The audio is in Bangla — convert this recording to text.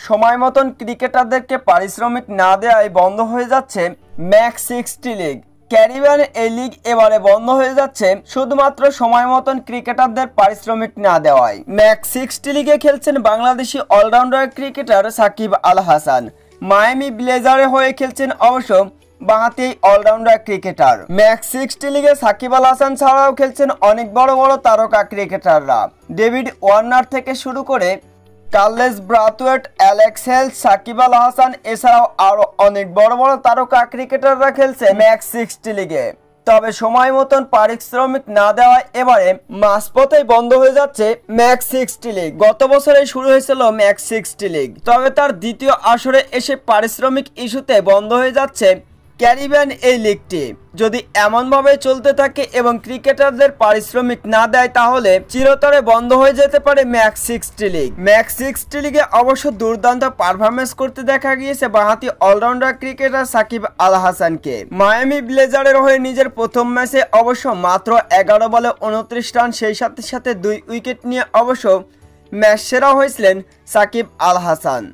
সময় মতন ক্রিকেটারদেরকে পারিশ্রমিক না দেওয়ায় বন্ধ হয়ে যাচ্ছে ম্যাক্স 60 লিগ। ক্যারিবিয়ান এই লিগ এবারে বন্ধ হয়ে যাচ্ছে শুধুমাত্র সময় মতন ক্রিকেটারদের পারিশ্রমিক না দেওয়ায়। ম্যাক্স 60 লিগে খেলছেন Bangladeshi allrounder cricketer Shakib Al Hasan. Miami ব্লেজারে হয়ে খেলছেন অবশ্য বাঁহাতি অলরাউন্ডার ক্রিকেটার। ম্যাক্স 60 লিগে সাকিব আল হাসান ছাড়াও খেলছেন অনেক বড় বড় তারকা ক্রিকেটাররা। ডেভিড ওয়ার্নার থেকে শুরু করে Carlos Brathwaite, Alex Hales, Shakib Al Hasan এছাড়াও আরো অনেক বড় বড় তারকা ক্রিকেটাররা খেলছে ম্যাক্স 60 লিগে। তবে সময় মতন পারিশ্রমিক না দেওয়ায় এবারে মাঝপথেই বন্ধ হয়ে যাচ্ছে ম্যাক্স 60 লিগ। গত বছরে শুরু হয়েছিল ম্যাক্স 60 লিগ, তবে তার দ্বিতীয় আসরে এসে পারিশ্রমিক ইস্যুতে বন্ধ হয়ে যাচ্ছে ক্যারিবিয়ান এই লিগটি। যদি এমনভাবে চলতে থাকে এবং ক্রিকেটারদের পারিশ্রমিক না দেয় তাহলে চিরতরে বন্ধ হয়ে যেতে পারে ম্যাক্স 60 লিগ। ম্যাক্স 60 লিগে অবশ্য দুর্দান্ত পারফরমেন্স করতে দেখা গিয়েছে বাঁহাতি অলরাউন্ডার ক্রিকেটার সাকিব আল হাসানকে। মায়ামি ব্লেজারের হয়ে নিজের প্রথম ম্যাচে অবশ্য মাত্র 11 বলে 29 রান, সেই সাথে 2 উইকেট নিয়ে অবশ্য ম্যাচ সেরা হয়েছিলেন সাকিব আল হাসান।